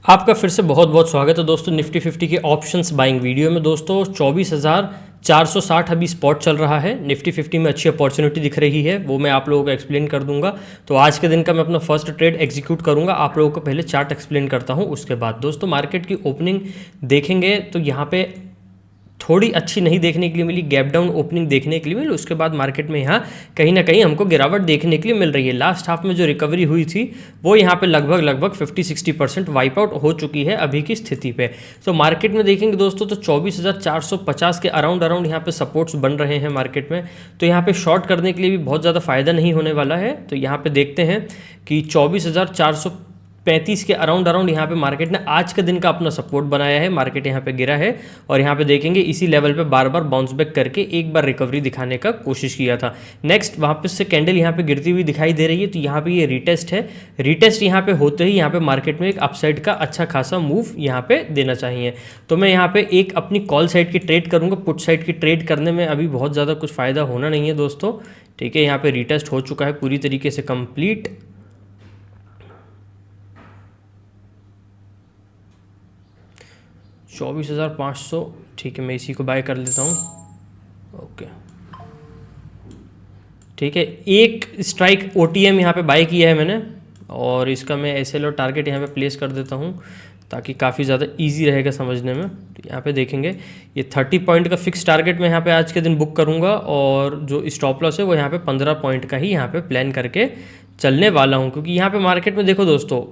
आपका फिर से बहुत बहुत स्वागत है दोस्तों निफ्टी 50 के ऑप्शंस बाइंग वीडियो में। दोस्तों 24,460 अभी स्पॉट चल रहा है। निफ्टी 50 में अच्छी अपॉर्चुनिटी दिख रही है, वो मैं आप लोगों को एक्सप्लेन कर दूंगा। तो आज के दिन का मैं अपना फर्स्ट ट्रेड एग्जीक्यूट करूंगा। आप लोगों को पहले चार्ट एक्सप्लेन करता हूं, उसके बाद दोस्तों मार्केट की ओपनिंग देखेंगे तो यहाँ पे थोड़ी अच्छी नहीं देखने के लिए मिली, गैप डाउन ओपनिंग देखने के लिए मिली। उसके बाद मार्केट में यहाँ कहीं ना कहीं हमको गिरावट देखने के लिए मिल रही है। लास्ट हाफ में जो रिकवरी हुई थी वो यहाँ पे लगभग 50-60% वाइप आउट हो चुकी है अभी की स्थिति पे। तो मार्केट में देखेंगे दोस्तों तो 24,450 के अराउंड यहाँ पे सपोर्ट्स बन रहे हैं मार्केट में। तो यहाँ पे शॉर्ट करने के लिए भी बहुत ज़्यादा फायदा नहीं होने वाला है। तो यहाँ पे देखते हैं कि 24,435 के अराउंड यहाँ पे मार्केट ने आज के दिन का अपना सपोर्ट बनाया है। मार्केट यहाँ पे गिरा है और यहाँ पे देखेंगे इसी लेवल पे बार बार बाउंस बैक करके एक बार रिकवरी दिखाने का कोशिश किया था। नेक्स्ट वापस से कैंडल यहाँ पे गिरती हुई दिखाई दे रही है, तो यहाँ पे ये रीटेस्ट है। रीटेस्ट यहाँ पे होते ही यहाँ पे मार्केट में एक अपसाइड का अच्छा खासा मूव यहाँ पे देना चाहिए। तो मैं यहाँ पे एक अपनी कॉल साइड की ट्रेड करूँगा। पुट साइड की ट्रेड करने में अभी बहुत ज़्यादा कुछ फ़ायदा होना नहीं है दोस्तों। ठीक है, यहाँ पे रीटेस्ट हो चुका है पूरी तरीके से कंप्लीट। 24,500, ठीक है, मैं इसी को बाय कर लेता हूँ। ओके, ठीक है, एक स्ट्राइक OTM यहाँ पे बाय किया है मैंने और इसका मैं SL और टारगेट यहाँ पे प्लेस कर देता हूँ ताकि काफ़ी ज़्यादा इजी रहेगा समझने में। तो यहाँ पे देखेंगे ये 30 पॉइंट का फिक्स टारगेट मैं यहाँ पे आज के दिन बुक करूँगा और जो स्टॉप लॉस है वो यहाँ पे 15 पॉइंट का ही यहाँ पे प्लान करके चलने वाला हूँ। क्योंकि यहाँ पे मार्केट में देखो दोस्तों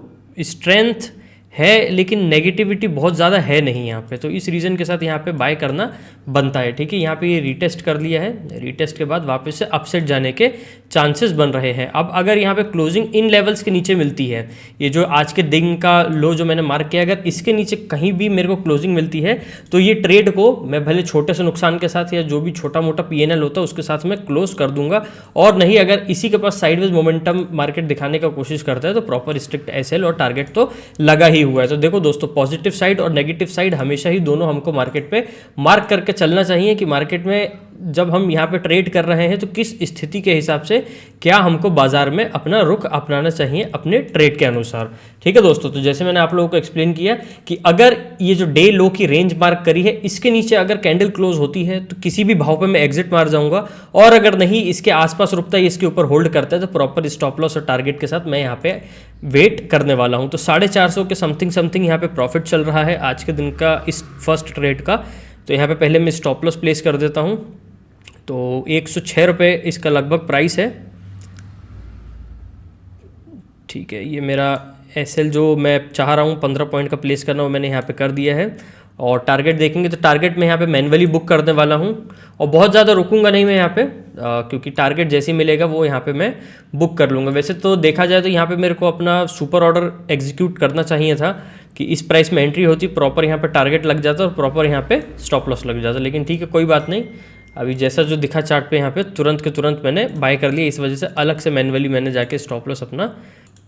स्ट्रेंथ है लेकिन नेगेटिविटी बहुत ज़्यादा है नहीं यहाँ पे, तो इस रीज़न के साथ यहाँ पे बाय करना बनता है। ठीक है, यहाँ पे ये रीटेस्ट कर लिया है, रीटेस्ट के बाद वापस से अपसेट जाने के चांसेस बन रहे हैं। अब अगर यहाँ पे क्लोजिंग इन लेवल्स के नीचे मिलती है, ये जो आज के दिन का लो जो मैंने मार्क किया, अगर इसके नीचे कहीं भी मेरे को क्लोजिंग मिलती है तो ये ट्रेड को मैं भले छोटे से नुकसान के साथ या जो भी छोटा मोटा PNL होता है उसके साथ मैं क्लोज कर दूंगा। और नहीं, अगर इसी के पास साइडवेज मोमेंटम मार्केट दिखाने का कोशिश करता है तो प्रॉपर स्ट्रिक्ट SL और टारगेट तो लगा ही हुआ है। तो देखो दोस्तों पॉजिटिव साइड और नेगेटिव साइड हमेशा ही दोनों हमको मार्केट पे मार्क करके चलना चाहिए कि मार्केट में जब हम यहाँ पे ट्रेड कर रहे हैं तो किस स्थिति के हिसाब से क्या हमको बाजार में अपना रुख अपनाना चाहिए अपने ट्रेड के अनुसार। ठीक है दोस्तों, तो जैसे मैंने आप लोगों को एक्सप्लेन किया कि अगर ये जो डे लो की रेंज मार्क करी है इसके नीचे अगर कैंडल क्लोज होती है तो किसी भी भाव पे मैं एग्जिट मार जाऊंगा, और अगर नहीं इसके आसपास रुकता है, इसके ऊपर होल्ड करता है, तो प्रॉपर स्टॉप लॉस और टारगेट के साथ मैं यहाँ पे वेट करने वाला हूँ। तो 450 के समथिंग यहाँ पे प्रॉफिट चल रहा है आज के दिन का इस फर्स्ट ट्रेड का। तो यहाँ पे पहले मैं स्टॉप लॉस प्लेस कर देता हूँ। तो 106 रुपये इसका लगभग प्राइस है। ठीक है, ये मेरा SL जो मैं चाह रहा हूँ 15 पॉइंट का प्लेस करना वो मैंने यहाँ पे कर दिया है। और टारगेट देखेंगे तो टारगेट मैं यहाँ पे मैन्युअली बुक करने वाला हूँ और बहुत ज़्यादा रुकूंगा नहीं मैं यहाँ पे, क्योंकि टारगेट जैसे ही मिलेगा वो यहाँ पे मैं बुक कर लूँगा। वैसे तो देखा जाए तो यहाँ पे मेरे को अपना सुपर ऑर्डर एग्जीक्यूट करना चाहिए था कि इस प्राइस में एंट्री होती, प्रॉपर यहाँ पे टारगेट लग जाता और प्रॉपर यहाँ पे स्टॉप लॉस लग जाता, लेकिन ठीक है कोई बात नहीं। अभी जैसा जो दिखा चार्ट पे यहाँ पे तुरंत के तुरंत मैंने बाय कर लिया, इस वजह से अलग से मैन्युअली मैंने जाके स्टॉप लॉस अपना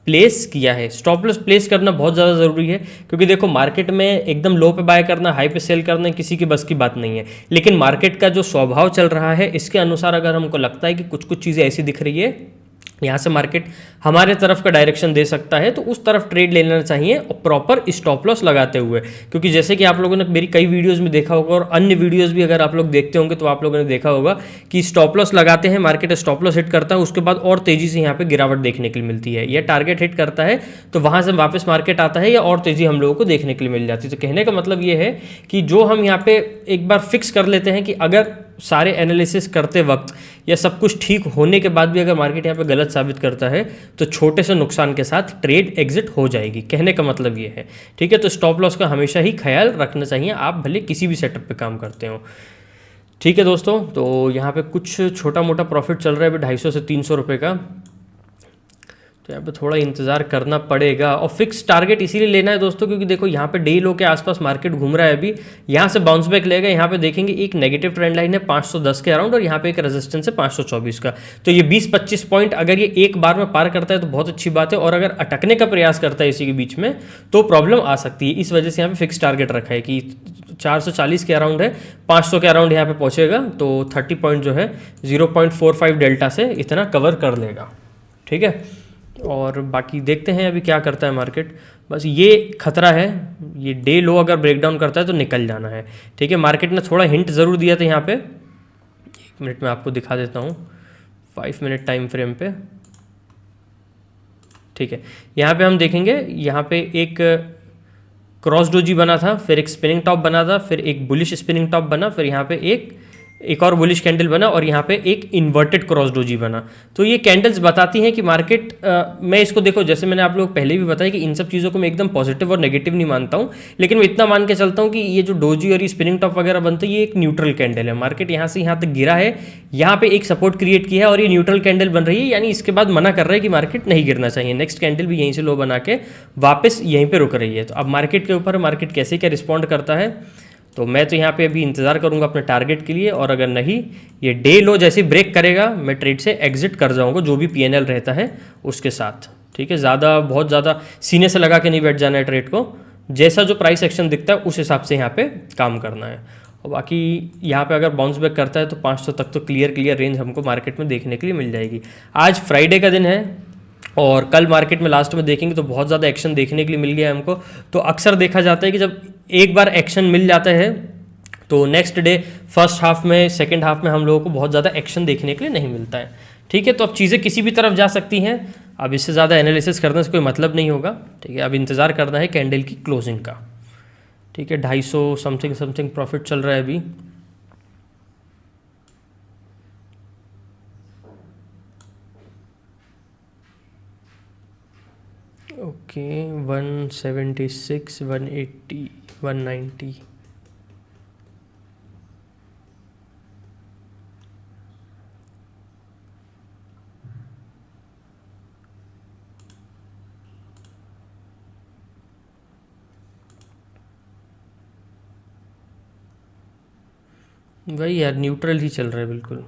प्लेस किया है। स्टॉप लॉस प्लेस करना बहुत ज़्यादा ज़रूरी है क्योंकि देखो मार्केट में एकदम लो पे बाय करना, हाई पे सेल करना किसी की बस की बात नहीं है। लेकिन मार्केट का जो स्वभाव चल रहा है इसके अनुसार अगर हमको लगता है कि कुछ कुछ चीज़ें ऐसी दिख रही है यहाँ से मार्केट हमारे तरफ का डायरेक्शन दे सकता है तो उस तरफ ट्रेड ले लेना चाहिए और प्रॉपर स्टॉप लॉस लगाते हुए। क्योंकि जैसे कि आप लोगों ने मेरी कई वीडियोस में देखा होगा और अन्य वीडियोस भी अगर आप लोग देखते होंगे तो आप लोगों ने देखा होगा कि स्टॉप लॉस लगाते हैं, मार्केट स्टॉप लॉस हिट करता है, उसके बाद और तेजी से यहाँ पे गिरावट देखने के लिए मिलती है, या टारगेट हिट करता है तो वहाँ से वापस मार्केट आता है या और तेजी हम लोगों को देखने के लिए मिल जाती है। तो कहने का मतलब ये है कि जो हम यहाँ पे एक बार फिक्स कर लेते हैं कि अगर सारे एनालिसिस करते वक्त या सब कुछ ठीक होने के बाद भी अगर मार्केट यहाँ पे गलत साबित करता है तो छोटे से नुकसान के साथ ट्रेड एग्जिट हो जाएगी। कहने का मतलब ये है, ठीक है। तो स्टॉप लॉस का हमेशा ही ख्याल रखना चाहिए, आप भले किसी भी सेटअप पे काम करते हो। ठीक है दोस्तों, तो यहाँ पे कुछ छोटा मोटा प्रॉफिट चल रहा है अभी 250 से 300 रुपये का, तो यहाँ पे थोड़ा इंतज़ार करना पड़ेगा। और फिक्स टारगेट इसीलिए लेना है दोस्तों क्योंकि देखो यहाँ पे डे लो के आसपास मार्केट घूम रहा है, अभी यहाँ से बाउंस बैक लेगा। यहाँ पे देखेंगे एक नेगेटिव ट्रेंड लाइन है 510 के अराउंड और यहाँ पे एक रेजिस्टेंस है 524 का। तो ये 20-25 पॉइंट अगर ये एक बार में पार करता है तो बहुत अच्छी बात है, और अगर अटकने का प्रयास करता है इसी के बीच में तो प्रॉब्लम आ सकती है। इस वजह से यहाँ पे फिक्स टारगेट रखा है कि 440 के अराउंड है, 500 के अराउंड यहाँ पे पहुँचेगा तो 30 पॉइंट जो है 0.45 डेल्टा से इतना कवर कर लेगा। ठीक है, और बाकी देखते हैं अभी क्या करता है मार्केट। बस ये खतरा है, ये डे लो अगर ब्रेकडाउन करता है तो निकल जाना है। ठीक है, मार्केट ने थोड़ा हिंट ज़रूर दिया था यहाँ पे, 1 मिनट में आपको दिखा देता हूँ 5 मिनट टाइम फ्रेम पे। ठीक है, यहाँ पे हम देखेंगे, यहाँ पे एक क्रॉस डोजी बना था, फिर एक स्पिनिंग टॉप बना था, फिर एक बुलिश स्पिनिंग टॉप बना, फिर यहाँ पे एक और बुलिश कैंडल बना, और यहाँ पे एक इन्वर्टेड क्रॉस डोजी बना। तो ये कैंडल्स बताती हैं कि मार्केट मैं इसको देखो, जैसे मैंने आप लोग पहले भी बताया कि इन सब चीज़ों को मैं एकदम पॉजिटिव और नेगेटिव नहीं मानता हूँ, लेकिन मैं इतना मान के चलता हूँ कि ये जो डोजी और ये स्पिनिंग टॉप वगैरह बनते हैं, ये एक न्यूट्रल कैंडल है। मार्केट यहाँ से यहाँ तक गिरा है, यहाँ पे एक सपोर्ट क्रिएट किया है और ये न्यूट्रल कैंडल बन रही है, यानी इसके बाद मना कर रहा है कि मार्केट नहीं गिरना चाहिए। नेक्स्ट कैंडल भी यहीं से लो बना के वापस यहीं पे रुक रही है। तो अब मार्केट के ऊपर मार्केट कैसे क्या रिस्पॉन्ड करता है, तो मैं तो यहाँ पे अभी इंतज़ार करूँगा अपने टारगेट के लिए, और अगर नहीं ये डे लो जैसे ब्रेक करेगा मैं ट्रेड से एग्जिट कर जाऊँगा, जो भी पीएनएल रहता है उसके साथ। ठीक है, बहुत ज़्यादा सीने से लगा के नहीं बैठ जाना है ट्रेड को, जैसा जो प्राइस एक्शन दिखता है उस हिसाब से यहाँ पे काम करना है। और बाकी यहाँ पे अगर बाउंस बैक करता है तो 500 तक तो क्लियर रेंज हमको मार्केट में देखने के लिए मिल जाएगी। आज फ्राइडे का दिन है, और कल मार्केट में लास्ट में देखेंगे तो बहुत ज़्यादा एक्शन देखने के लिए मिल गया है हमको। तो अक्सर देखा जाता है कि जब एक बार एक्शन मिल जाता है तो नेक्स्ट डे फर्स्ट हाफ में, सेकंड हाफ में हम लोगों को बहुत ज़्यादा एक्शन देखने के लिए नहीं मिलता है। ठीक है, तो अब चीज़ें किसी भी तरफ जा सकती हैं, अब इससे ज़्यादा एनालिसिस करने से कोई मतलब नहीं होगा। ठीक है, अब इंतज़ार करना है कैंडल की क्लोजिंग का। ठीक है, 250 समथिंग प्रॉफिट चल रहा है अभी। ओके, 176, 180, 190। वही यार, न्यूट्रल ही चल रहा है बिल्कुल।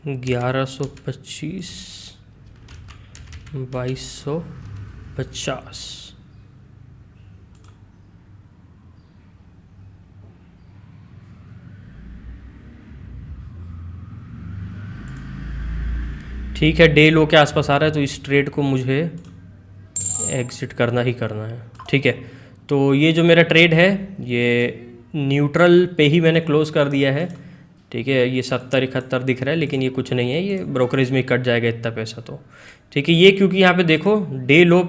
ग्यारह सौ 2250। ठीक है, डे लो के आसपास आ रहा है, तो इस ट्रेड को मुझे एग्जिट करना ही करना है। ठीक है, तो ये जो मेरा ट्रेड है ये न्यूट्रल पे ही मैंने क्लोज़ कर दिया है। ठीक है, ये 70-71 दिख रहा है, लेकिन ये कुछ नहीं है, ये ब्रोकरेज में कट जाएगा इतना पैसा तो। ठीक है, ये क्योंकि यहाँ पे देखो डे लो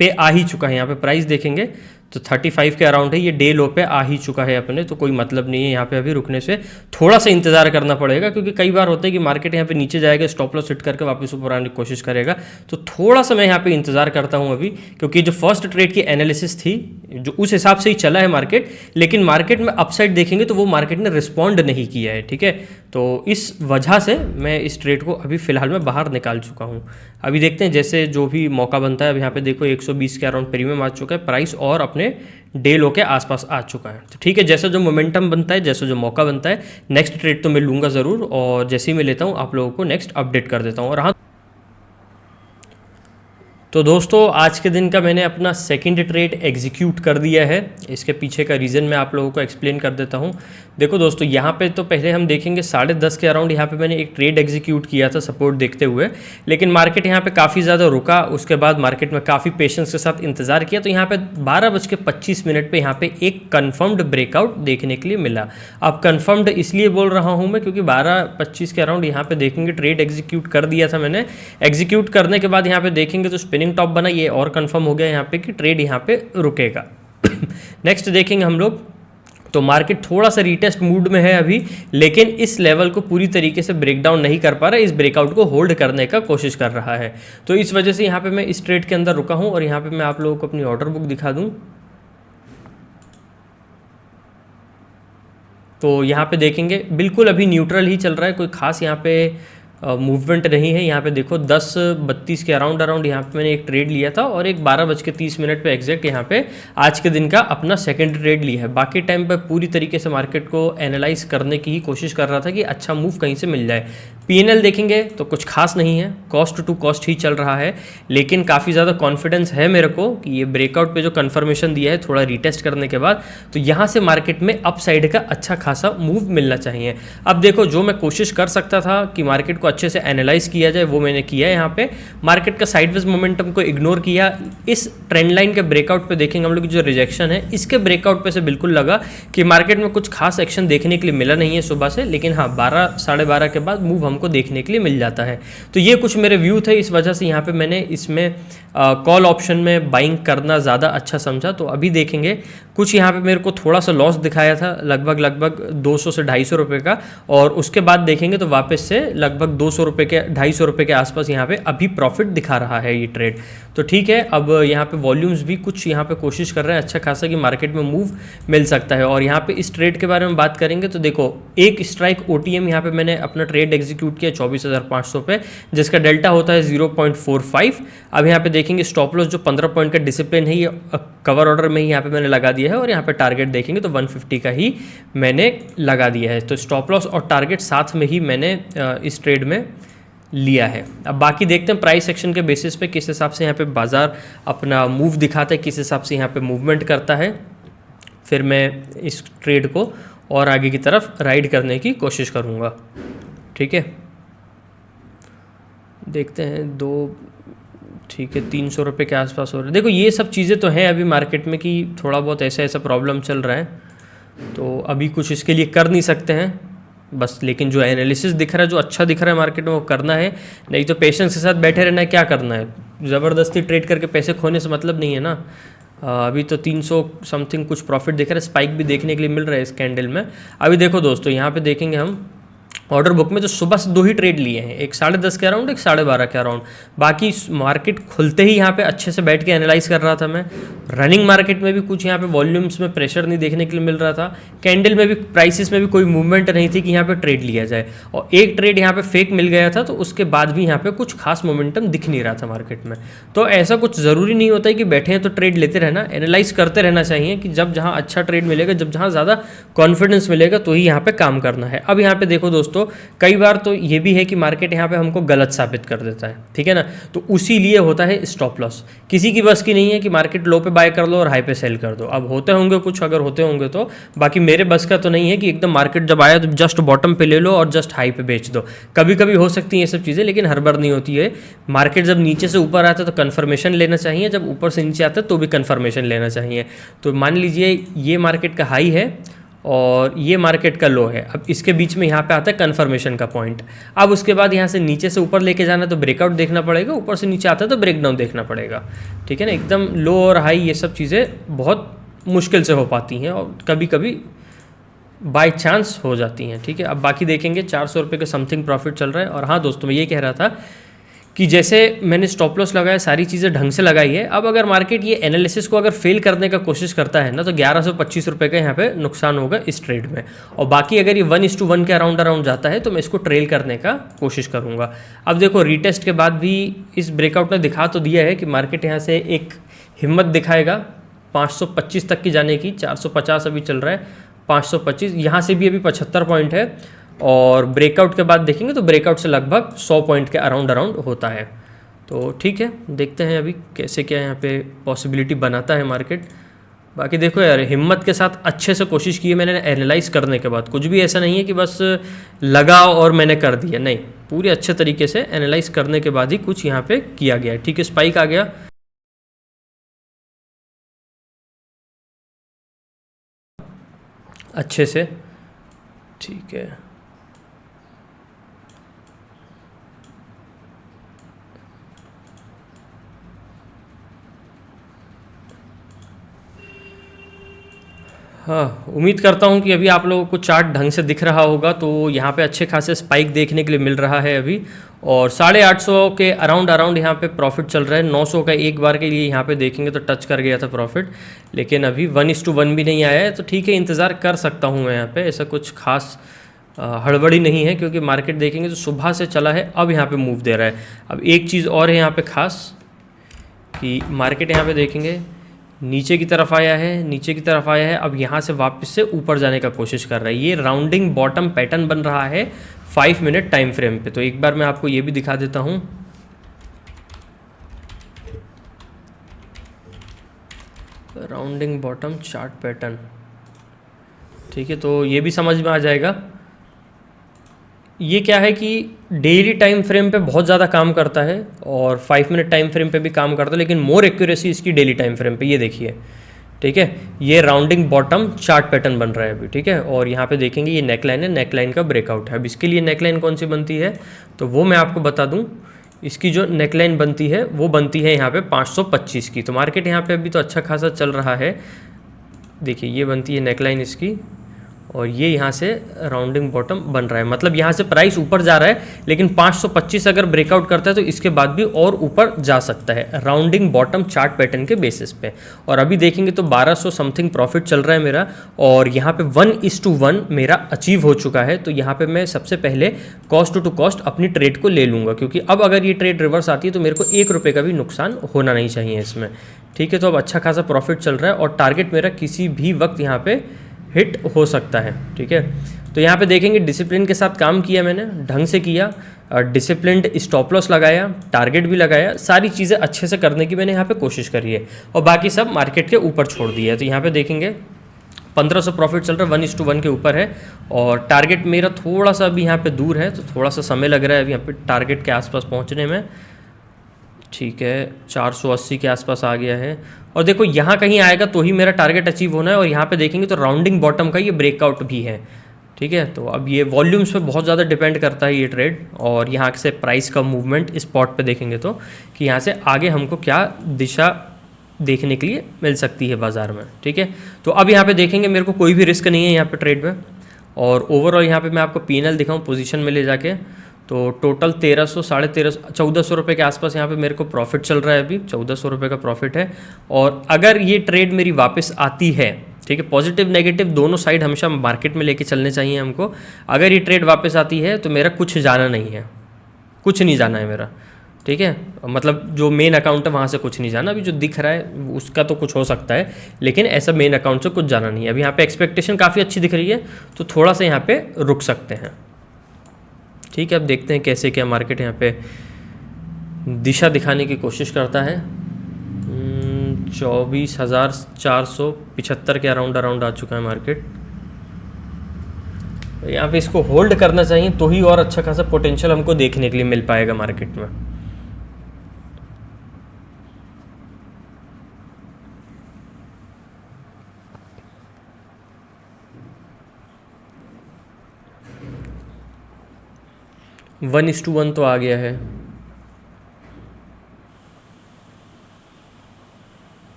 पे आ ही चुका है, यहाँ पे प्राइस देखेंगे तो 35 के अराउंड है, ये डे लो पे आ ही चुका है अपने, तो कोई मतलब नहीं है यहाँ पे अभी रुकने से। थोड़ा सा इंतजार करना पड़ेगा, क्योंकि कई बार होता है कि मार्केट यहाँ पे नीचे जाएगा, स्टॉप लॉस हिट करके वापस ऊपर आने की कोशिश करेगा। तो थोड़ा सा मैं यहाँ पे इंतजार करता हूँ अभी, क्योंकि जो फर्स्ट ट्रेड की एनालिसिस थी जो उस हिसाब से ही चला है मार्केट, लेकिन मार्केट में अपसाइड देखेंगे तो वो मार्केट ने रिस्पॉन्ड नहीं किया है। ठीक है, तो इस वजह से मैं इस ट्रेड को अभी फ़िलहाल में बाहर निकाल चुका हूँ। अभी देखते हैं जैसे जो भी मौका बनता है। अब यहाँ पे देखो 120 के अराउंड प्रीमियम आ चुका है प्राइस, और अपने डे लो के आसपास आ चुका है। तो ठीक है, जैसा जो मोमेंटम बनता है, जैसा जो मौका बनता है, नेक्स्ट ट्रेड तो मैं लूँगा ज़रूर, और जैसे ही मैं लेता हूँ आप लोगों को नेक्स्ट अपडेट कर देता हूँ। और हाँ, तो दोस्तों आज के दिन का मैंने अपना सेकंड ट्रेड एग्जीक्यूट कर दिया है। इसके पीछे का रीज़न मैं आप लोगों को एक्सप्लेन कर देता हूँ। देखो दोस्तों, यहाँ पे तो पहले हम देखेंगे 10:30 के अराउंड यहाँ पे मैंने एक ट्रेड एग्जीक्यूट किया था सपोर्ट देखते हुए, लेकिन मार्केट यहाँ पे काफ़ी ज़्यादा रुका। उसके बाद मार्केट में काफ़ी पेशेंस के साथ इंतज़ार किया, तो यहाँ पे 12:25 पे यहाँ पे एक कन्फर्म्ड ब्रेकआउट देखने के लिए मिला। अब कन्फर्म्ड इसलिए बोल रहा हूँ मैं, क्योंकि 12:25 के अराउंड यहाँ पे देखेंगे ट्रेड एग्जीक्यूट कर दिया था मैंने। एग्जीक्यूट करने के बाद यहाँ पे देखेंगे तो स्पिनिंग टॉप बना, ये और कंफर्म हो गया यहाँ पे कि ट्रेड यहाँ पे रुकेगा। नेक्स्ट देखेंगे हम लोग, तो मार्केट थोड़ा सा रीटेस्ट मूड में है अभी, लेकिन इस लेवल को पूरी तरीके से ब्रेक डाउन नहीं कर पा रहा है, इस ब्रेकआउट को होल्ड करने का कोशिश कर रहा है। तो इस वजह से यहाँ पे मैं इस ट्रेड के अंदर रुका हूँ, और यहाँ पे मैं आप लोगों को अपनी ऑर्डर बुक दिखा दूँ। तो यहाँ पे देखेंगे बिल्कुल अभी न्यूट्रल ही चल रहा है, कोई खास यहाँ पे मूवमेंट नहीं है। यहाँ पे देखो 10:32 के अराउंड यहाँ पे मैंने एक ट्रेड लिया था, और एक 12:30 पे एग्जैक्ट यहाँ पे आज के दिन का अपना सेकंड ट्रेड लिया है। बाकी टाइम पे पूरी तरीके से मार्केट को एनालाइज करने की ही कोशिश कर रहा था कि अच्छा मूव कहीं से मिल जाए। पीएनएल देखेंगे तो कुछ खास नहीं है, कॉस्ट टू कॉस्ट ही चल रहा है, लेकिन काफ़ी ज़्यादा कॉन्फिडेंस है मेरे को कि ये ब्रेकआउट पे जो कन्फर्मेशन दिया है थोड़ा रिटेस्ट करने के बाद, तो यहाँ से मार्केट में अप साइड का अच्छा खासा मूव मिलना चाहिए। अब देखो, जो मैं कोशिश कर सकता था कि मार्केट को अच्छे से एनालाइज किया जाए वो मैंने किया है। यहाँ पे मार्केट का साइडवेज मोमेंटम को इग्नोर किया। इस ट्रेंड लाइन के ब्रेकआउट पे देखेंगे हम लोग जो रिजेक्शन है, इसके ब्रेकआउट पे से बिल्कुल लगा कि मार्केट में कुछ खास एक्शन देखने के लिए मिला नहीं है सुबह से, लेकिन हाँ 12 साढ़े 12 के बाद मूव हमको देखने के लिए मिल जाता है। तो ये कुछ मेरे व्यू थे, इस वजह से यहाँ पे मैंने इसमें कॉल ऑप्शन में बाइंग करना ज़्यादा अच्छा समझा। तो अभी देखेंगे कुछ यहाँ पे मेरे को थोड़ा सा लॉस दिखाया था, लगभग 200 से 250 रुपये का, और उसके बाद देखेंगे तो वापस से लगभग 200 रुपये के 250 रुपये के आसपास यहाँ पे अभी प्रॉफिट दिखा रहा है ये ट्रेड। तो ठीक है, अब यहाँ पे वॉल्यूम्स भी कुछ यहाँ पे कोशिश कर रहे हैं अच्छा खासा कि मार्केट में मूव मिल सकता है। और यहाँ पे इस ट्रेड के बारे में बात करेंगे तो देखो, एक स्ट्राइक ओटीएम यहाँ पे मैंने अपना ट्रेड एग्जीक्यूट किया 24,500 पे, जिसका डेल्टा होता है 0.45। अब यहाँ पे देखेंगे स्टॉप लॉस जो 15 पॉइंट का डिसिप्लिन है, ये कवर ऑर्डर में ही यहाँ पे मैंने लगा दिया है, और यहाँ पे टारगेट देखेंगे तो 150 का ही मैंने लगा दिया है। तो स्टॉप लॉस और टारगेट साथ में ही मैंने इस ट्रेड में लिया है। अब बाकी देखते हैं प्राइस एक्शन के बेसिस पे किस हिसाब से यहाँ पे बाजार अपना मूव दिखाता है, किस हिसाब से यहाँ पे मूवमेंट करता है, फिर मैं इस ट्रेड को और आगे की तरफ राइड करने की कोशिश करूँगा। ठीक है, देखते हैं ठीक है 300 रुपये के आसपास हो रहा है। देखो ये सब चीज़ें तो हैं अभी मार्केट में कि थोड़ा बहुत ऐसा प्रॉब्लम चल रहा है, तो अभी कुछ इसके लिए कर नहीं सकते हैं बस, लेकिन जो एनालिसिस दिख रहा है, जो अच्छा दिख रहा है मार्केट में, वो करना है। नहीं तो पेशेंस के साथ बैठे रहना है, क्या करना है, ज़बरदस्ती ट्रेड करके पैसे खोने से मतलब नहीं है ना। अभी तो 300 समथिंग कुछ प्रॉफिट दिख रहा है, स्पाइक भी देखने के लिए मिल रहा है इस कैंडल में। अभी देखो दोस्तों, यहाँ पे देखेंगे हम ऑर्डर बुक में तो सुबह से 2 ही ट्रेड लिए हैं, एक 10:30 के अराउंड, एक 12:30 के अराउंड। बाकी मार्केट खुलते ही यहाँ पे अच्छे से बैठ के एनालाइज कर रहा था मैं। रनिंग मार्केट में भी कुछ यहाँ पे वॉल्यूम्स में प्रेशर नहीं देखने के लिए मिल रहा था, कैंडल में भी प्राइसेस में भी कोई मूवमेंट नहीं थी कि यहाँ पे ट्रेड लिया जाए, और एक ट्रेड यहाँ पे फेक मिल गया था, तो उसके बाद भी यहाँ पे कुछ खास मोमेंटम दिख नहीं रहा था मार्केट में। तो ऐसा कुछ ज़रूरी नहीं होता है कि बैठे हैं तो ट्रेड लेते रहना, एनालाइज करते रहना चाहिए कि जब जहाँ अच्छा ट्रेड मिलेगा, जब जहाँ ज़्यादा कॉन्फिडेंस मिलेगा, तो ही यहाँ पे काम करना है। अब यहाँ पे देखो दोस्तों, कई बार तो ये भी है कि मार्केट यहाँ पे हमको गलत साबित कर देता है, ठीक है ना, तो उसी लिए होता है स्टॉप लॉस। किसी की बस की नहीं है कि मार्केट लो पे बाय कर लो और हाई पे सेल कर दो। अब होते होंगे कुछ, अगर होते होंगे तो, बाकी मेरे बस का तो नहीं है कि एकदम मार्केट जब आया तो जस्ट बॉटम पे ले लो और जस्ट हाई पे बेच दो। कभी कभी हो सकती हैं ये सब चीज़ें, लेकिन हर बार नहीं होती है। मार्केट जब नीचे से ऊपर आता है तो कन्फर्मेशन लेना चाहिए, जब ऊपर से नीचे आता है तो भी कन्फर्मेशन लेना चाहिए। तो मान लीजिए ये मार्केट का हाई है और ये मार्केट का लो है, अब इसके बीच में यहाँ पे आता है कन्फर्मेशन का पॉइंट। अब उसके बाद यहाँ से नीचे से ऊपर लेके जाना तो ब्रेकआउट देखना पड़ेगा, ऊपर से नीचे आता है तो ब्रेकडाउन देखना पड़ेगा, ठीक है ना। एकदम लो और हाई ये सब चीज़ें बहुत मुश्किल से हो पाती हैं, और कभी कभी बाय चांस हो जाती हैं, ठीक है। अब बाकी देखेंगे 400 रुपये का समथिंग प्रॉफिट चल रहा है। और हाँ दोस्तों, मैं ये कह रहा था कि जैसे मैंने स्टॉप लॉस लगाया, सारी चीज़ें ढंग से लगाई है, अब अगर मार्केट ये एनालिसिस को अगर फेल करने का कोशिश करता है ना, तो 1125 रुपये का यहाँ पे नुकसान होगा इस ट्रेड में। और बाकी अगर ये 1:1 के अराउंड जाता है तो मैं इसको ट्रेल करने का कोशिश करूँगा। अब देखो, रीटेस्ट के बाद भी इस ब्रेकआउट ने दिखा तो दिया है कि मार्केट यहाँ से एक हिम्मत दिखाएगा 525 तक की जाने की। 450 अभी चल रहा है, 525, यहाँ से भी अभी 75 पॉइंट है, और ब्रेकआउट के बाद देखेंगे तो ब्रेकआउट से लगभग 100 पॉइंट के अराउंड होता है। तो ठीक है, देखते हैं अभी कैसे क्या यहाँ पे पॉसिबिलिटी बनाता है मार्केट। बाकी देखो यार, हिम्मत के साथ अच्छे से कोशिश की है मैंने एनालाइज करने के बाद। कुछ भी ऐसा नहीं है कि बस लगा और मैंने कर दिया, नहीं, पूरे अच्छे तरीके से एनालाइज करने के बाद ही कुछ यहाँ पे किया गया है। ठीक है, स्पाइक आ गया अच्छे से, ठीक है। हाँ, उम्मीद करता हूँ कि अभी आप लोगों को चार्ट ढंग से दिख रहा होगा। तो यहाँ पे अच्छे खासे स्पाइक देखने के लिए मिल रहा है अभी, और 850 के अराउंड अराउंड यहाँ पे प्रॉफिट चल रहा है। 900 का एक बार के लिए यहाँ पे देखेंगे तो टच कर गया था प्रॉफिट, लेकिन अभी 1:1 भी नहीं आया है। तो ठीक है, इंतज़ार कर सकता हूँ मैं यहाँ पे, ऐसा कुछ खास हड़बड़ी नहीं है, क्योंकि मार्केट देखेंगे तो सुबह से चला है, अब यहाँ पे मूव दे रहा है। अब एक चीज़ और है यहाँ पे खास, कि मार्केट यहाँ पे देखेंगे नीचे की तरफ आया है, नीचे की तरफ आया है, अब यहाँ से वापस से ऊपर जाने का कोशिश कर रहा है। ये राउंडिंग बॉटम पैटर्न बन रहा है 5 मिनट टाइम फ्रेम पे। तो एक बार मैं आपको ये भी दिखा देता हूँ। राउंडिंग बॉटम चार्ट पैटर्न, ठीक है, तो ये भी समझ में आ जाएगा। ये क्या है कि डेली टाइम फ्रेम पे बहुत ज़्यादा काम करता है और 5 मिनट टाइम फ्रेम पे भी काम करता है, लेकिन मोर एक्यूरेसी इसकी डेली टाइम फ्रेम पे। ये देखिए, ठीक है, ये राउंडिंग बॉटम चार्ट पैटर्न बन रहा है अभी, ठीक है। और यहाँ पे देखेंगे ये नेकलाइन है, नेकलाइन का ब्रेकआउट है। अब इसके लिए नेकलाइन कौन सी बनती है तो वो मैं आपको बता दूँ। इसकी जो नेकलाइन बनती है वो बनती है यहाँ पे 525 की। तो मार्केट यहाँ पे अभी तो अच्छा खासा चल रहा है। देखिए, ये बनती है नेकलाइन इसकी, और ये यहाँ से राउंडिंग बॉटम बन रहा है। मतलब यहाँ से प्राइस ऊपर जा रहा है, लेकिन 525 अगर ब्रेकआउट करता है तो इसके बाद भी और ऊपर जा सकता है राउंडिंग बॉटम चार्ट पैटर्न के बेसिस पे। और अभी देखेंगे तो 1200 समथिंग प्रॉफिट चल रहा है मेरा, और यहाँ पे 1:1 मेरा अचीव हो चुका है। तो यहाँ पे मैं सबसे पहले कॉस्ट टू कॉस्ट अपनी ट्रेड को ले लूँगा, क्योंकि अब अगर ये ट्रेड रिवर्स आती है तो मेरे को 1 रुपये का भी नुकसान होना नहीं चाहिए इसमें, ठीक है। तो अब अच्छा खासा प्रॉफिट चल रहा है, और टारगेट मेरा किसी भी वक्त यहाँ पे हिट हो सकता है, ठीक है। तो यहाँ पे देखेंगे डिसिप्लिन के साथ काम किया मैंने, ढंग से किया, डिसिप्लिन्ड स्टॉप लॉस लगाया, टारगेट भी लगाया, सारी चीज़ें अच्छे से करने की मैंने यहाँ पे कोशिश करी है, और बाकी सब मार्केट के ऊपर छोड़ दिया है। तो यहाँ पे देखेंगे 1500 प्रॉफिट चल रहा है, 1:1 के ऊपर है, और टारगेट मेरा थोड़ा सा अभी यहाँ पे दूर है, तो थोड़ा सा समय लग रहा है अभी यहाँ पे टारगेट के आसपास पहुँचने में, ठीक है। 480 के आसपास आ गया है, और देखो यहाँ कहीं आएगा तो ही मेरा टारगेट अचीव होना है। और यहाँ पे देखेंगे तो राउंडिंग बॉटम का ये ब्रेकआउट भी है, ठीक है। तो अब ये वॉल्यूम्स पे बहुत ज़्यादा डिपेंड करता है ये ट्रेड, और यहाँ से प्राइस का मूवमेंट स्पॉट पे देखेंगे तो कि यहाँ से आगे हमको क्या दिशा देखने के लिए मिल सकती है बाज़ार में, ठीक है। तो अब यहाँ पे देखेंगे मेरे को कोई भी रिस्क नहीं है यहाँ पे ट्रेड में, और ओवरऑल यहाँ पे मैं आपको पीएनएल दिखाऊँ पोजीशन में ले जाके, तो टोटल 1300 1350 1400 रुपये के आसपास यहाँ पे मेरे को प्रॉफिट चल रहा है। अभी 1400 रुपये का प्रॉफिट है, और अगर ये ट्रेड मेरी वापस आती है, ठीक है, पॉजिटिव नेगेटिव दोनों साइड हमेशा मार्केट में लेके चलने चाहिए हमको। अगर ये ट्रेड वापस आती है तो मेरा कुछ जाना नहीं है, कुछ नहीं जाना है मेरा, ठीक है। मतलब जो मेन अकाउंट है वहाँ से कुछ नहीं जाना। अभी जो दिख रहा है उसका तो कुछ हो सकता है, लेकिन ऐसा मेन अकाउंट से कुछ जाना नहीं है। अभी यहाँ पे एक्सपेक्टेशन काफ़ी अच्छी दिख रही है, तो थोड़ा सा यहाँ पे रुक सकते हैं, ठीक है। अब देखते हैं कैसे क्या मार्केट यहाँ पे दिशा दिखाने की कोशिश करता है। 24,475 के अराउंड आ चुका है मार्केट। यहाँ पे इसको होल्ड करना चाहिए, तो ही और अच्छा खासा पोटेंशियल हमको देखने के लिए मिल पाएगा मार्केट में। वन इस टू वन तो आ गया है।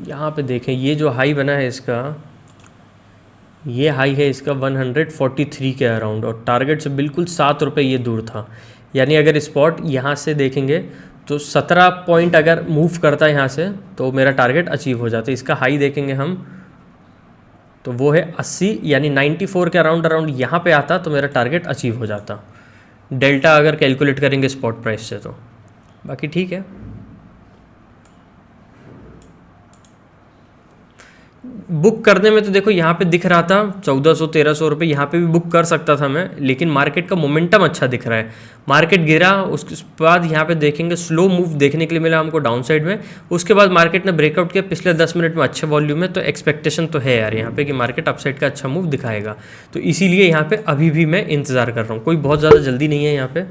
यहाँ पे देखें, ये जो हाई बना है इसका, ये हाई है इसका 143 के अराउंड, और टारगेट से बिल्कुल 7 रुपये ये दूर था। यानी अगर स्पॉट यहाँ से देखेंगे तो 17 पॉइंट अगर मूव करता है यहाँ से, तो मेरा टारगेट अचीव हो जाता है। इसका हाई देखेंगे हम तो वो है 80, यानी 94 के अराउंड यहाँ पे आता तो मेरा टारगेट अचीव हो जाता, डेल्टा अगर कैलकुलेट करेंगे स्पॉट प्राइस से। तो बाकी ठीक है। बुक करने में तो देखो यहाँ पे दिख रहा था 1400-1300 रुपये, यहाँ पे भी बुक कर सकता था मैं, लेकिन मार्केट का मोमेंटम अच्छा दिख रहा है। मार्केट गिरा, उसके बाद यहाँ पे देखेंगे स्लो मूव देखने के लिए मिला हमको डाउन साइड में। उसके बाद मार्केट ने ब्रेकआउट किया पिछले 10 मिनट में अच्छे वॉल्यूम में, तो एक्सपेक्टेशन तो है यार यहाँ पे कि मार्केट अपसाइड का अच्छा मूव दिखाएगा। तो इसीलिए यहाँ पर अभी भी मैं इंतज़ार कर रहा हूँ, कोई बहुत ज़्यादा जल्दी नहीं है यहाँ पर।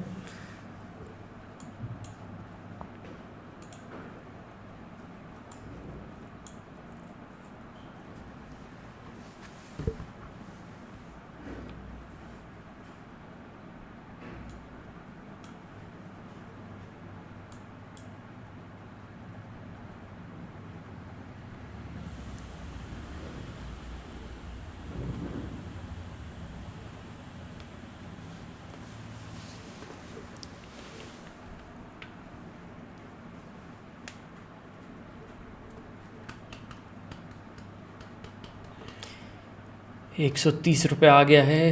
130 रुपये आ गया है।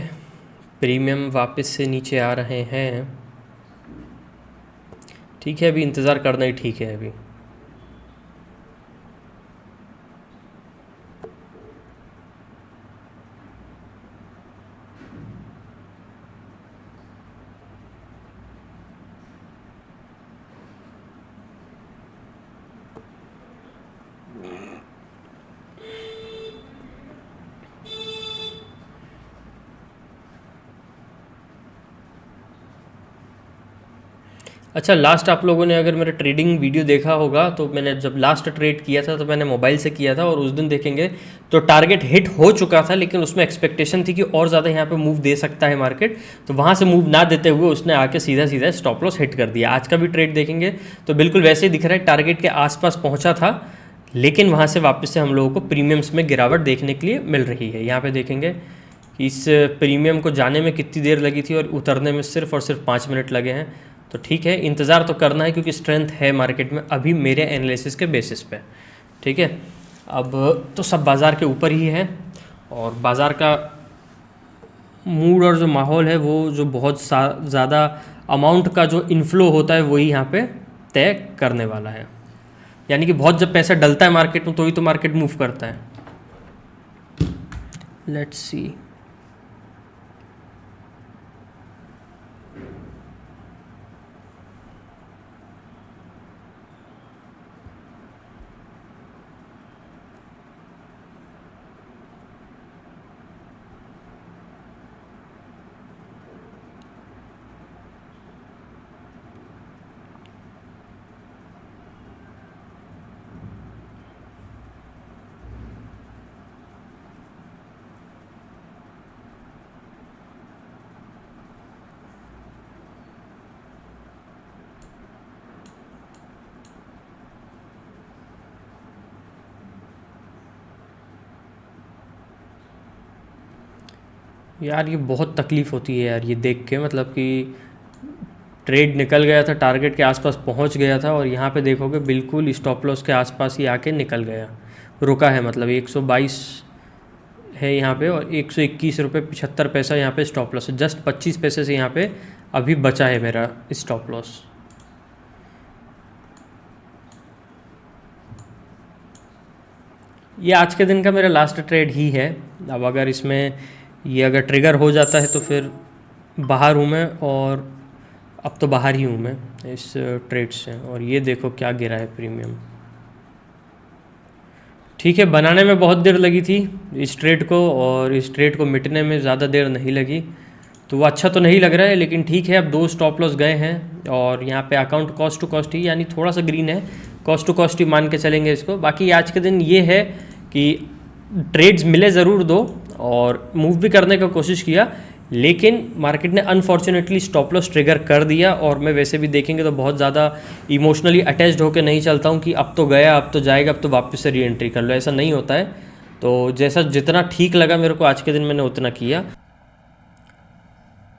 प्रीमियम वापस से नीचे आ रहे हैं। ठीक है, अभी इंतज़ार करना ही ठीक है अभी। अच्छा, लास्ट आप लोगों ने अगर मेरा ट्रेडिंग वीडियो देखा होगा तो मैंने जब लास्ट ट्रेड किया था तो मैंने मोबाइल से किया था, और उस दिन देखेंगे तो टारगेट हिट हो चुका था, लेकिन उसमें एक्सपेक्टेशन थी कि और ज़्यादा यहाँ पे मूव दे सकता है मार्केट, तो वहाँ से मूव ना देते हुए उसने आके सीधा सीधा स्टॉप लॉस हिट कर दिया। आज का भी ट्रेड देखेंगे तो बिल्कुल वैसे ही दिख रहा है, टारगेट के आसपास पहुँचा था, लेकिन वहाँ से वापस से हम लोगों को प्रीमियम्स में गिरावट देखने के लिए मिल रही है। यहाँ पे देखेंगे कि इस प्रीमियम को जाने में कितनी देर लगी थी और उतरने में सिर्फ और सिर्फ 5 मिनट लगे हैं। तो ठीक है, इंतज़ार तो करना है क्योंकि स्ट्रेंथ है मार्केट में अभी मेरे एनालिसिस के बेसिस पे। ठीक है, अब तो सब बाज़ार के ऊपर ही है, और बाज़ार का मूड और जो माहौल है वो जो बहुत ज़्यादा अमाउंट का जो इन्फ्लो होता है वही यहाँ पे तय करने वाला है। यानी कि बहुत जब पैसा डलता है मार्केट में तो ही तो मार्केट मूव करता है। Let's see. यार ये बहुत तकलीफ़ होती है यार ये देख के, मतलब कि ट्रेड निकल गया था, टारगेट के आसपास पहुंच गया था, और यहाँ पे देखोगे बिल्कुल स्टॉप लॉस के आसपास ही आके निकल गया, रुका है। मतलब 122 है यहाँ पे, और 121 रुपये 75 पैसा यहाँ पे स्टॉप लॉस है। जस्ट 25 पैसे से यहाँ पे अभी बचा है मेरा स्टॉप लॉस। ये आज के दिन का मेरा लास्ट ट्रेड ही है। अब अगर इसमें ये अगर ट्रिगर हो जाता है तो फिर बाहर हूँ मैं, और अब तो बाहर ही हूँ मैं इस ट्रेड से। और ये देखो क्या गिरा है प्रीमियम। ठीक है, बनाने में बहुत देर लगी थी इस ट्रेड को, और इस ट्रेड को मिटने में ज़्यादा देर नहीं लगी, तो वो अच्छा तो नहीं लग रहा है, लेकिन ठीक है। अब 2 स्टॉप लॉस गए हैं, और यहाँ पे अकाउंट कॉस्ट टू कॉस्ट ही, यानी थोड़ा सा ग्रीन है, कॉस्ट टू कॉस्ट ही मान के चलेंगे इसको। बाकी आज के दिन ये है कि ट्रेड्स मिले ज़रूर 2, और मूव भी करने का कोशिश किया, लेकिन मार्केट ने अनफॉर्चुनेटली स्टॉप लॉस ट्रिगर कर दिया। और मैं वैसे भी देखेंगे तो बहुत ज़्यादा इमोशनली अटैच्ड होकर नहीं चलता हूँ कि अब तो गया, अब तो जाएगा, अब तो वापस से री एंट्री कर लो, ऐसा नहीं होता है। तो जैसा जितना ठीक लगा मेरे को आज के दिन मैंने उतना किया।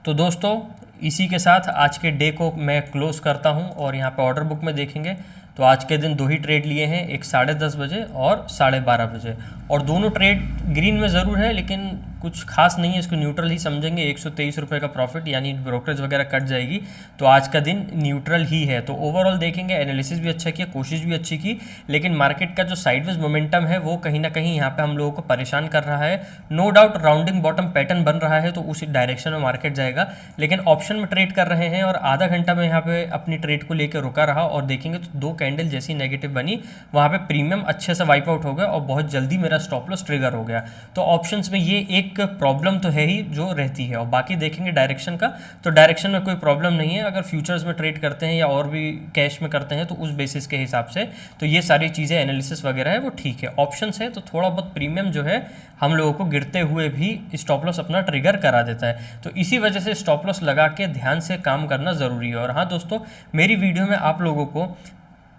तो दोस्तों इसी के साथ आज के डे को मैं क्लोज़ करता हूँ, और यहाँ पे ऑर्डर बुक में देखेंगे तो आज के दिन 2 ही ट्रेड लिए हैं, एक 10:30 बजे और 12:30 बजे, और दोनों ट्रेड ग्रीन में ज़रूर है, लेकिन कुछ खास नहीं है, इसको न्यूट्रल ही समझेंगे। 123 रुपये का प्रॉफिट, यानी ब्रोकरेज वगैरह कट जाएगी, तो आज का दिन न्यूट्रल ही है। तो ओवरऑल देखेंगे एनालिसिस भी अच्छा किया, कोशिश भी अच्छी की, लेकिन मार्केट का जो साइडवेज मोमेंटम है वो कहीं ना कहीं यहाँ पे हम लोगों को परेशान कर रहा है। No doubt rounding bottom pattern बन रहा है, तो उसी डायरेक्शन में मार्केट जाएगा, लेकिन ऑप्शन में ट्रेड कर रहे हैं, और आधा घंटा में यहाँ पे अपनी ट्रेड को लेकर रुका रहा, और देखेंगे तो 2 कैंडल जैसी नेगेटिव बनी, वहाँ पे प्रीमियम अच्छे से वाइप आउट हो गया, और बहुत जल्दी मेरा स्टॉप लॉस ट्रिगर हो गया। तो ऑप्शंस में ये एक प्रॉब्लम तो है ही जो रहती है, और बाकी देखेंगे डायरेक्शन का, तो डायरेक्शन में कोई प्रॉब्लम नहीं है। अगर फ्यूचर्स में ट्रेड करते हैं या और भी कैश में करते हैं तो उस बेसिस के हिसाब से तो ये सारी चीज़ें एनालिसिस वगैरह है वो ठीक है। ऑप्शंस है तो थोड़ा बहुत प्रीमियम जो है हम लोगों को गिरते हुए भी स्टॉप लॉस अपना ट्रिगर करा देता है, तो इसी वजह से स्टॉप लॉस लगा के ध्यान से काम करना ज़रूरी है। और हाँ दोस्तों, मेरी वीडियो में आप लोगों को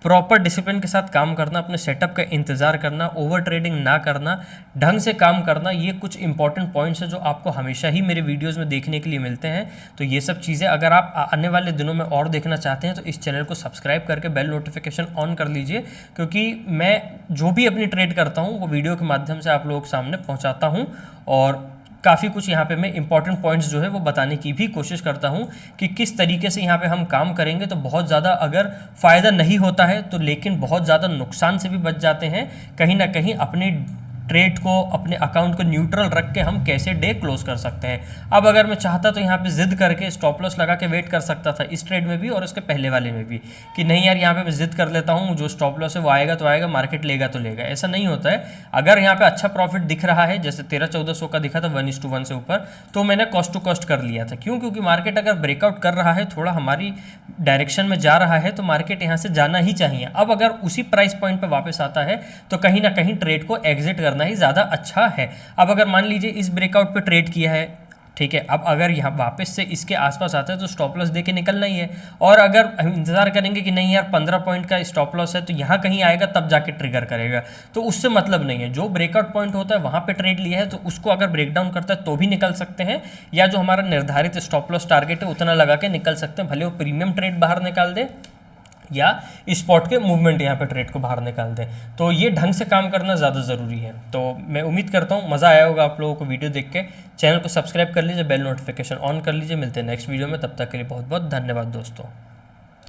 प्रॉपर डिसिप्लिन के साथ काम करना, अपने सेटअप का इंतज़ार करना, ओवर ट्रेडिंग ना करना, ढंग से काम करना, ये कुछ इंपॉर्टेंट पॉइंट्स हैं जो आपको हमेशा ही मेरे वीडियोस में देखने के लिए मिलते हैं। तो ये सब चीज़ें अगर आप आने वाले दिनों में और देखना चाहते हैं तो इस चैनल को सब्सक्राइब करके बेल नोटिफिकेशन ऑन कर लीजिए, क्योंकि मैं जो भी अपनी ट्रेड करता हूँ वो वीडियो के माध्यम से आप लोगों के सामने पहुँचाता हूँ, और काफ़ी कुछ यहाँ पे मैं इंपॉर्टेंट पॉइंट्स जो है वो बताने की भी कोशिश करता हूँ कि किस तरीके से यहाँ पे हम काम करेंगे तो बहुत ज़्यादा अगर फ़ायदा नहीं होता है तो लेकिन बहुत ज़्यादा नुकसान से भी बच जाते हैं। कहीं ना कहीं अपनी ट्रेड को, अपने अकाउंट को न्यूट्रल रख के हम कैसे डे क्लोज कर सकते हैं। अब अगर मैं चाहता तो यहाँ पे जिद करके स्टॉप लॉस लगा के वेट कर सकता था, इस ट्रेड में भी और उसके पहले वाले में भी, कि नहीं यार यहाँ पे मैं जिद कर लेता हूँ, जो स्टॉप लॉस है वो आएगा तो आएगा, मार्केट लेगा तो लेगा। ऐसा नहीं होता है। अगर यहाँ पे अच्छा प्रॉफिट दिख रहा है, जैसे 1300-1400 का दिखा था 1:1 से ऊपर, तो मैंने कॉस्ट टू कॉस्ट कर लिया था। क्यों? क्योंकि मार्केट अगर ब्रेकआउट कर रहा है, थोड़ा हमारी डायरेक्शन में जा रहा है, तो मार्केट यहाँ से जाना ही चाहिए। अब अगर उसी प्राइस पॉइंट पर वापस आता है तो कहीं ना कहीं ट्रेड को एग्जिट करना ही ज़्यादा अच्छा है। अब अगर मान लीजिए इस ब्रेकआउट पे ट्रेड किया है, ठीक है, अब अगर यहाँ वापस से इसके आसपास आता है तो स्टॉप लॉस देके निकलना ही है। और अगर हम इंतजार करेंगे कि नहीं यार 15 पॉइंट का स्टॉप लॉस है तो यहाँ कहीं आएगा तब जाके ट्रिगर करेगा, तो उससे मतलब नहीं है। जो ब्रेकआउट पॉइंट होता है वहाँ पे ट्रेड लिया है तो उसको अगर ब्रेकडाउन करता है तो भी निकल सकते हैं, या जो हमारा निर्धारित स्टॉप लॉस टारगेट है उतना लगा के निकल सकते हैं, भले वो प्रीमियम ट्रेड बाहर निकाल दे या स्पॉट के मूवमेंट यहाँ पे ट्रेड को बाहर निकाल दे। तो ये ढंग से काम करना ज़्यादा ज़रूरी है। तो मैं उम्मीद करता हूँ मज़ा आया होगा आप लोगों को वीडियो देख के। चैनल को सब्सक्राइब कर लीजिए, बेल नोटिफिकेशन ऑन कर लीजिए। मिलते हैं नेक्स्ट वीडियो में, तब तक के लिए बहुत बहुत धन्यवाद दोस्तों।